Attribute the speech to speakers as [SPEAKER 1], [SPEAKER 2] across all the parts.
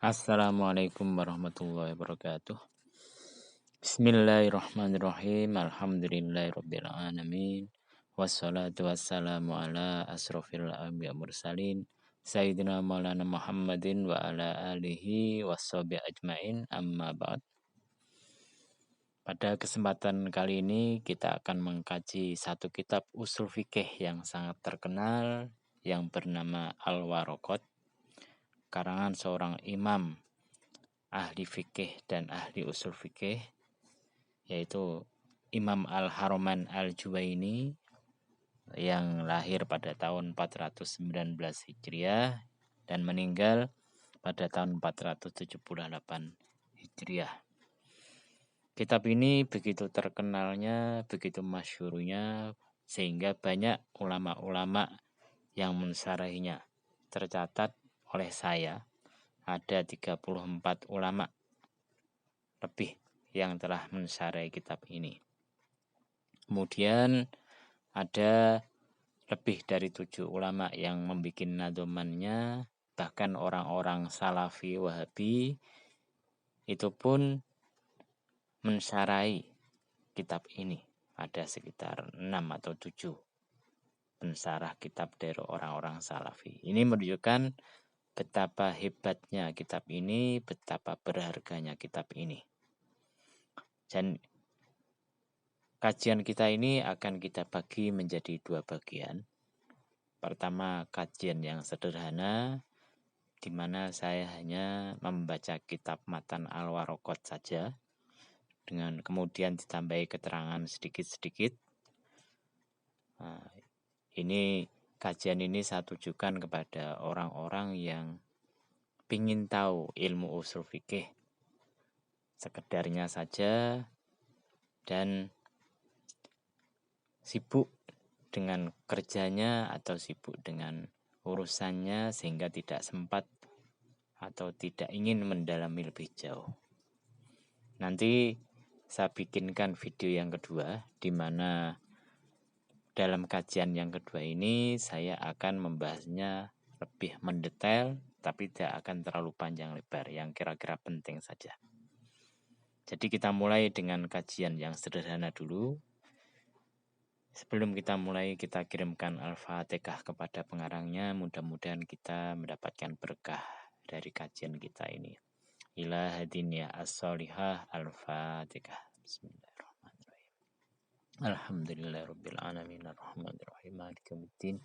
[SPEAKER 1] Assalamualaikum warahmatullahi wabarakatuh. Bismillahirrahmanirrahim. Alhamdulillahirabbil alamin. Wassalatu wassalamu ala asrofil anbiya mursalin Sayyidina Maulana Muhammadin wa ala alihi washabihi ajmain. Amma ba'd. Pada kesempatan kali ini kita akan mengkaji satu kitab usul fikih yang sangat terkenal yang bernama Al-Waraqat, karangan seorang imam ahli fikih dan ahli usul fikih, yaitu Imam Al-Haramain Al-Juwaini yang lahir pada tahun 419 Hijriah dan meninggal pada tahun 478 Hijriah. Kitab ini begitu terkenalnya, begitu masyhurnya, sehingga banyak ulama-ulama yang mensyarahinya. Tercatat oleh saya ada 34 ulama lebih yang telah mensyarahi kitab ini. Kemudian ada lebih dari 7 ulama yang membuat nadomannya, bahkan orang-orang Salafi Wahabi itu pun mensyarahi kitab ini. Ada sekitar 6 atau 7 pensyarah kitab dari orang-orang Salafi. Ini menunjukkan betapa hebatnya kitab ini, betapa berharganya kitab ini. Dan kajian kita ini akan kita bagi menjadi 2 bagian. Pertama, kajian yang sederhana, di mana saya hanya membaca kitab matan Al-Waraqat saja, dengan kemudian ditambahi keterangan sedikit-sedikit. Nah, kajian ini saya tujukan kepada orang-orang yang ingin tahu ilmu usul fikih sekedarnya saja dan sibuk dengan kerjanya atau sibuk dengan urusannya sehingga tidak sempat atau tidak ingin mendalami lebih jauh. Nanti saya bikinkan video yang kedua, di mana dalam kajian yang kedua ini saya akan membahasnya lebih mendetail, tapi tidak akan terlalu panjang lebar, yang kira-kira penting saja. Jadi kita mulai dengan kajian yang sederhana dulu. Sebelum kita mulai, kita kirimkan Al-Fatihah kepada pengarangnya. Mudah-mudahan kita mendapatkan berkah dari kajian kita ini. Ila hadiniya as-solihah Al-Fatihah. Bismillahirrahmanirrahim. Alhamdulillahirabbil alamin arrahmanirrahim maliki yaumiddin.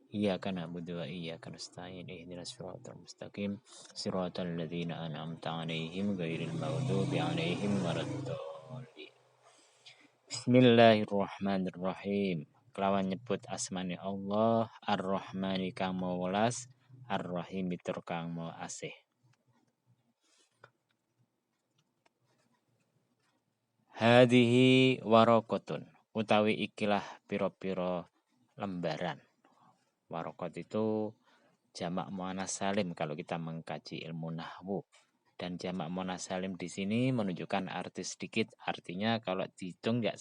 [SPEAKER 1] Iyyaka na'budu wa iyyaka nasta'in ihdinas siratal mustaqim siratal ladzina an'amta 'alaihim ghairil maghdubi 'alaihim waladdallin. Bismillahirrahmanirrahim. Kelawan nyebut asmani Allah, Ar-Rahmani kang mau welas, Ar-Rahimi tur kang mau asih. Hadihi waraqatun, utawi ikilah piro-piro lembaran. Waraqat itu jamak muannas salim kalau kita mengkaji ilmu nahwu. Dan jamak muannas salim di sini menunjukkan arti sedikit, artinya kalau dihitung ya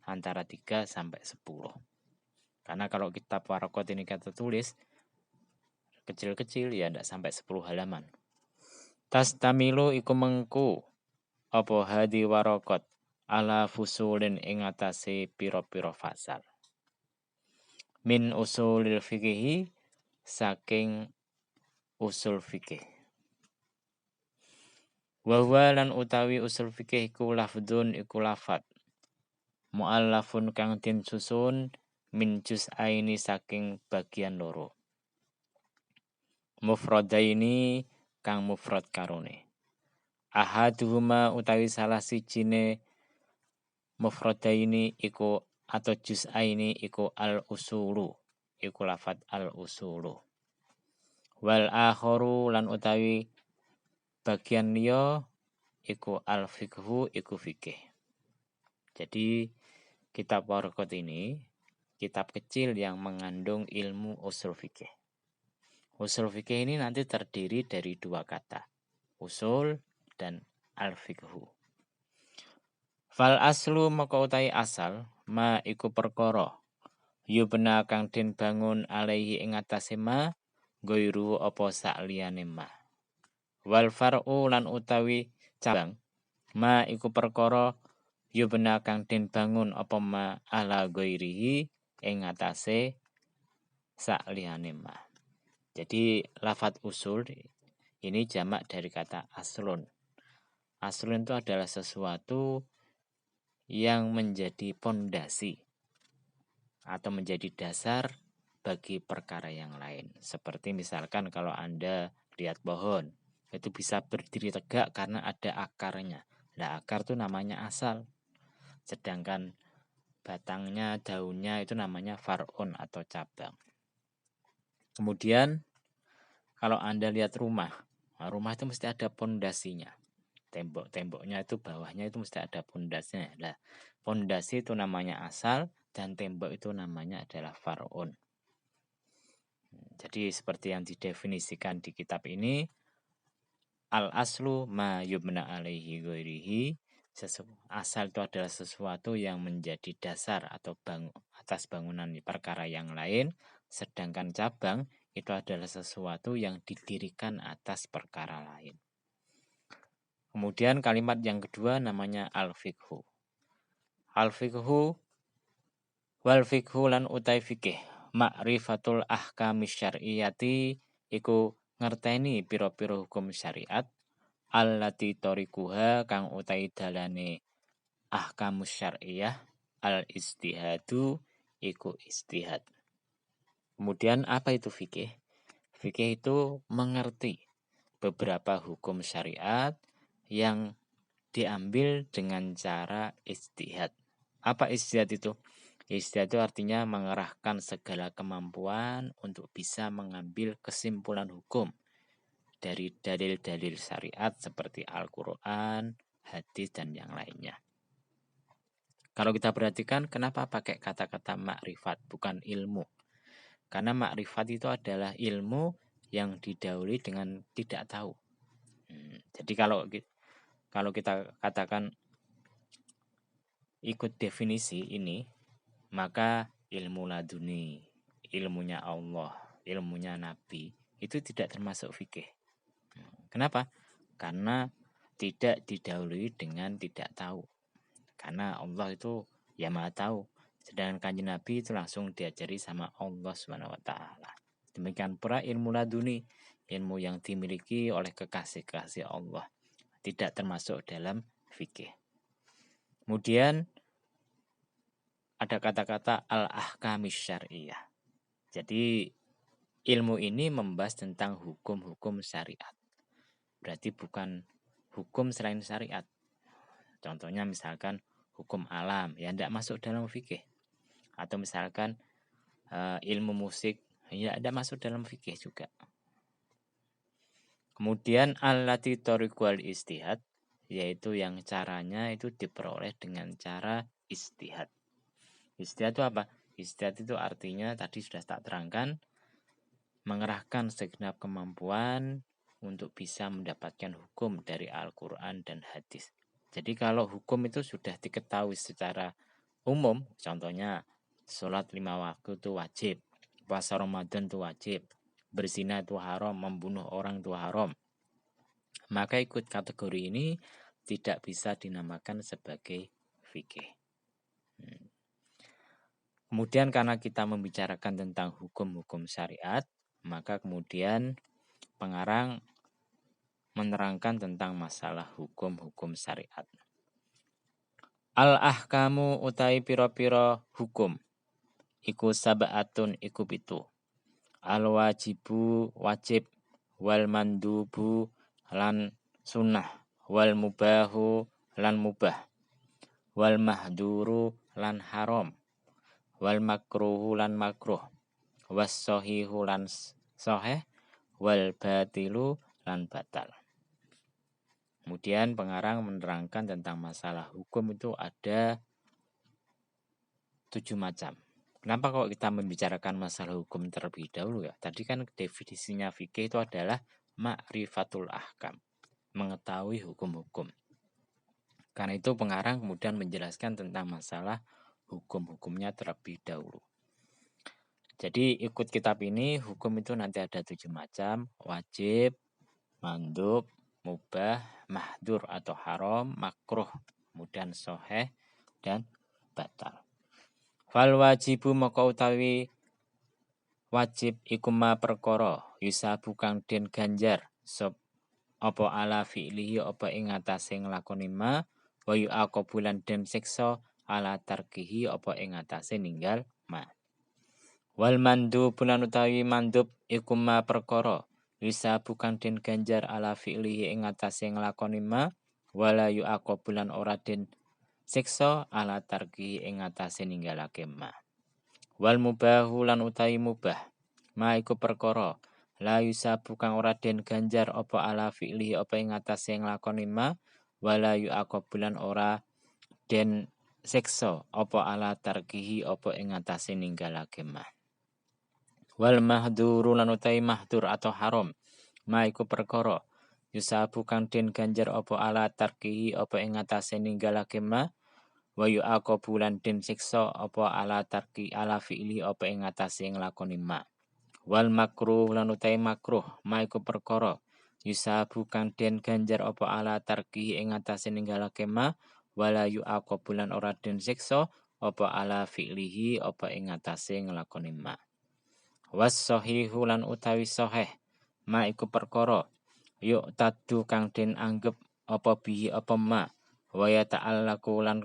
[SPEAKER 1] antara 3 sampai 10. Karena kalau kitab waraqat ini kita tulis kecil-kecil ya tidak sampai 10 halaman. Tastamilu iku mengku apa hadi waraqat ala fusulin ing atase pira-pira fasal. Min usulil fikih, saking usul fikih. Wa lan utawi usul fikih iku lafdzun iku lafat muallafun kang den susun min juz'aini saking bagian loro. Mufradaini kang mufrad karone. Ahaduhuma utawi salah sijine mufradaini iku atau juz'aini iku al-usulu, iku lafat al-usulu. Wal akharu lan utawi bagian liya iku al-fiqhu iku fikih. Jadi kitab Waraqat ini kitab kecil yang mengandung ilmu usul fikih. Usul fikih ini nanti terdiri dari 2 kata, usul dan al-fiqhu. Fal aslu maka utahi asal ma iku perkara yubna kang den bangun alaihi ing atase ma ghairu apa sak liyane ma. Wal far'u lan utawi cabang ma iku perkara yubna kang den bangun apa ma ala ghairihi ing atase sakliyane ma. Jadi lafat usul ini jamak dari kata aslun. Aslun itu adalah sesuatu yang menjadi pondasi atau menjadi dasar bagi perkara yang lain. Seperti misalkan kalau Anda lihat pohon, itu bisa berdiri tegak karena ada akarnya. Nah, akar itu namanya asal. Sedangkan batangnya, daunnya itu namanya far'un atau cabang. Kemudian kalau Anda lihat rumah, rumah itu mesti ada pondasinya. Tembok-temboknya itu bawahnya itu mesti ada pondasinya. Nah, pondasi itu namanya asal dan tembok itu namanya adalah far'un. Jadi seperti yang didefinisikan di kitab ini, al-aslu ma yubna alaihi ghairihi, asal itu adalah sesuatu yang menjadi dasar atau atas bangunan perkara yang lain, sedangkan cabang itu adalah sesuatu yang didirikan atas perkara lain. Kemudian kalimat yang kedua namanya al-fiqhu. Al-fiqhu wal fiqhu lan utai fikih ma'rifatul ahkamis syar'iyati iku ngerteni pira-pira hukum syariat allati torikuha kang utai dalane ahkamus syar'iyah al istihadu iku istihad. Kemudian apa itu fikih? Fikih itu mengerti beberapa hukum syariat yang diambil dengan cara istihad. Apa istihad itu? Istihad itu artinya mengerahkan segala kemampuan untuk bisa mengambil kesimpulan hukum dari dalil-dalil syariat seperti Al-Quran, hadis, dan yang lainnya. Kalau kita perhatikan, kenapa pakai kata-kata makrifat, bukan ilmu? Karena makrifat itu adalah ilmu yang didahului dengan tidak tahu. Jadi kalau kita katakan ikut definisi ini, maka ilmu laduni, ilmunya Allah, ilmunya Nabi, itu tidak termasuk fikih. Kenapa? Karena tidak didahului dengan tidak tahu. Karena Allah itu ya maha tahu. Sedangkan kanjeng Nabi itu langsung diajari sama Allah SWT. Demikian pula ilmu laduni, ilmu yang dimiliki oleh kekasih-kekasih Allah, tidak termasuk dalam fikih. Kemudian ada kata-kata al-ahkamis syar'iyah. Jadi ilmu ini membahas tentang hukum-hukum syariat. Berarti bukan hukum selain syariat. Contohnya misalkan hukum alam, ya tidak masuk dalam fikih. Atau misalkan ilmu musik, ya tidak masuk dalam fikih juga. Kemudian allati tariqul istihad, yaitu yang caranya itu diperoleh dengan cara istihad. Istihad itu apa? Istihad itu artinya tadi sudah tak terangkan, mengerahkan segenap kemampuan untuk bisa mendapatkan hukum dari Al-Quran dan hadis. Jadi kalau hukum itu sudah diketahui secara umum, contohnya sholat 5 waktu itu wajib, puasa Ramadan itu wajib, berzina itu haram, membunuh orang itu haram, maka ikut kategori ini tidak bisa dinamakan sebagai fikih. Kemudian karena kita membicarakan tentang hukum-hukum syariat, maka kemudian pengarang menerangkan tentang masalah hukum-hukum syariat. Al-ahkamu utai piro-piro hukum iku sab'atun iku pitu. Al-wajibu wajib, wal mandubu lan sunnah, wal mubahu lan mubah, wal mahduru lan haram, wal makruhu lan makruh, was sahihu lan sahih, wal batilu lan batal. Kemudian pengarang menerangkan tentang masalah hukum itu ada 7 macam. Kenapa kalau kita membicarakan masalah hukum terlebih dahulu ya? Tadi kan definisinya fikih itu adalah ma'rifatul ahkam, mengetahui hukum-hukum. Karena itu pengarang kemudian menjelaskan tentang masalah hukum-hukumnya terlebih dahulu. Jadi ikut kitab ini hukum itu nanti ada 7 macam, wajib, mandub, mubah, mahdur atau haram, makruh, kemudian soheh dan batal. Fal wajibu maka utawi wajib iku ma perkara yusabu kang den ganjar sop apa ala fi'lihi apa ing atase nglakoni ma wa yu'aqabulan den siksa ala tarkihi apa ing atase ninggal ma. Wal mandub lan utawi mandub iku ma perkara yusabu kang den ganjar ala fi'lihi ing atase nglakoni ma wala yu'aqabulan ora den siksa ala tarkihi ing atase ninggalake ma. Wal mubahu lan utawi mubah ma iku perkara la yusabu kang ora den ganjar apa ala fi'li apa ing atase nglakoni ma wala yu'aqabulan ora den siksa apa ala tarkihi apa ing atase ninggalake ma. Wal mahdhuru lan utawi mahdur atau haram ma iku perkara yusabu kang den ganjar apa ala tarkihi apa ing atase ninggalake ma wa yu'aqabulan den siksa apa ala tarki ala fi'li apa ing atase nglakoni ma. Wal makruh lan utawi makruh ma iku perkara yusabu kang den ganjar apa ala tarki ing atase ninggalake ma wala yu'aqabulan ora den siksa apa ala fi'lihi apa ing atase nglakoni ma. Was sahihu lan utawi sahih ma iku perkara yuk tadu kang den anggep apa bihi apa ma wa ya ta'allaqu lan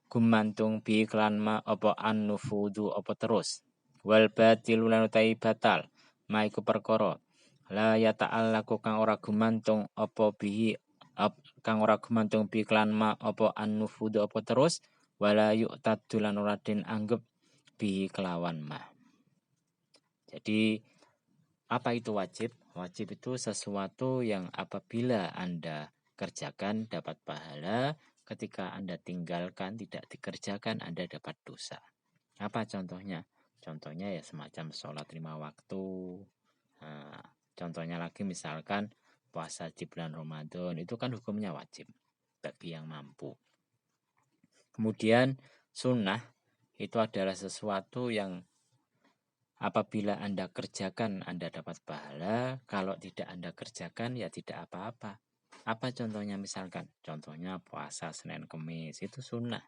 [SPEAKER 1] gumantung bi iklan ma apa an-nufudu apa terus. Wal batil lan utawi batal ma iku perkara la ya ta'allaqu kang ora gumantung apa bihi kang ora gumantung bi iklan ma apa an-nufudu apa terus wala yu'tadu lan ora den anggep bi kelawan ma. Jadi apa itu wajib? Wajib itu sesuatu yang apabila Anda kerjakan dapat pahala, ketika Anda tinggalkan tidak dikerjakan Anda dapat dosa. Apa contohnya? Contohnya ya semacam sholat 5 waktu. Nah, contohnya lagi misalkan puasa di bulan Ramadan itu kan hukumnya wajib bagi yang mampu. Kemudian sunnah itu adalah sesuatu yang apabila Anda kerjakan Anda dapat pahala, kalau tidak Anda kerjakan ya tidak apa-apa. Apa contohnya misalkan? Contohnya puasa Senin Kemis itu sunnah.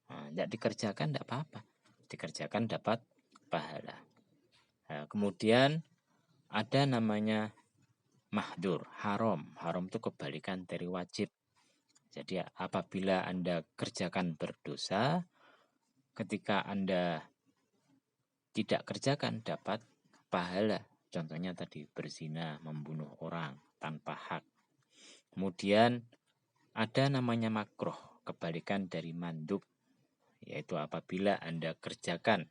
[SPEAKER 1] Nah, tidak dikerjakan tidak apa-apa. Dikerjakan dapat pahala. Nah, kemudian ada namanya mahdur, haram. Haram itu kebalikan dari wajib. Jadi apabila Anda kerjakan berdosa, ketika Anda tidak kerjakan dapat pahala. Contohnya tadi berzina, membunuh orang tanpa hak. Kemudian ada namanya makruh, kebalikan dari mandub, yaitu apabila Anda kerjakan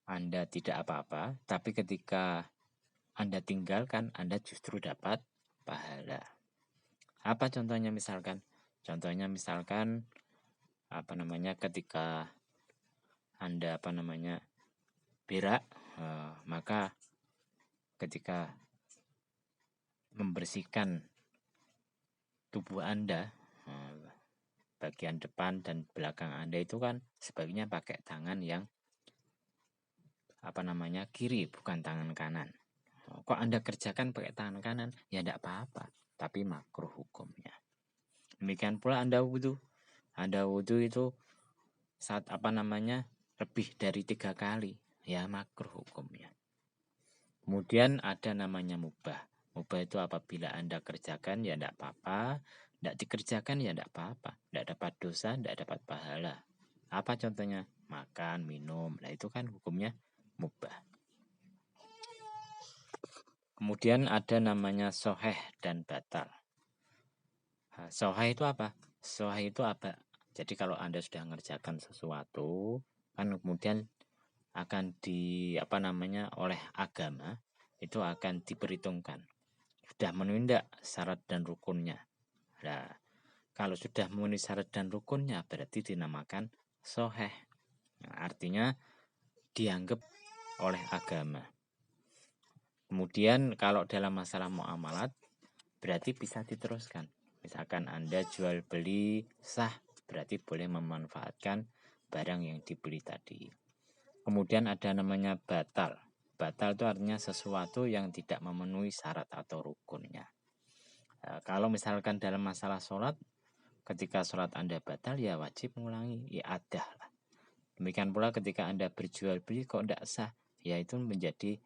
[SPEAKER 1] Anda tidak apa-apa, tapi ketika Anda tinggalkan Anda justru dapat pahala. Apa contohnya misalkan? Contohnya misalkan ketika Anda berak, maka ketika membersihkan tubuh Anda, bagian depan dan belakang Anda itu kan sebaiknya pakai tangan yang kiri, bukan tangan kanan. Kok Anda kerjakan pakai tangan kanan? Ya tidak apa-apa, tapi makruh hukumnya. Demikian pula Anda wudhu. Anda wudhu itu saat lebih dari 3 kali, ya makruh hukumnya. Kemudian ada namanya mubah. Mubah itu apabila Anda kerjakan ya tidak apa-apa, tidak dikerjakan ya tidak apa-apa, tidak dapat dosa, tidak dapat pahala. Apa contohnya? Makan, minum, nah itu kan hukumnya mubah. Kemudian ada namanya soheh dan batal. Soheh itu apa? Soheh itu apa? Jadi kalau Anda sudah mengerjakan sesuatu, kan kemudian akan oleh agama itu akan diperhitungkan. Sudah memenuhi syarat dan rukunnya. Nah, kalau sudah memenuhi syarat dan rukunnya berarti dinamakan soheh. Nah, artinya dianggap oleh agama. Kemudian kalau dalam masalah muamalat berarti bisa diteruskan. Misalkan Anda jual beli sah, berarti boleh memanfaatkan barang yang dibeli tadi. Kemudian ada namanya batal. batal itu artinya sesuatu yang tidak memenuhi syarat atau rukunnya. Kalau misalkan dalam masalah sholat, ketika sholat Anda batal ya wajib mengulangi i'adah lah. Demikian pula ketika Anda berjual beli kok tidak sah, ya itu menjadi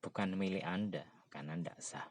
[SPEAKER 1] bukan milik Anda karena tidak sah.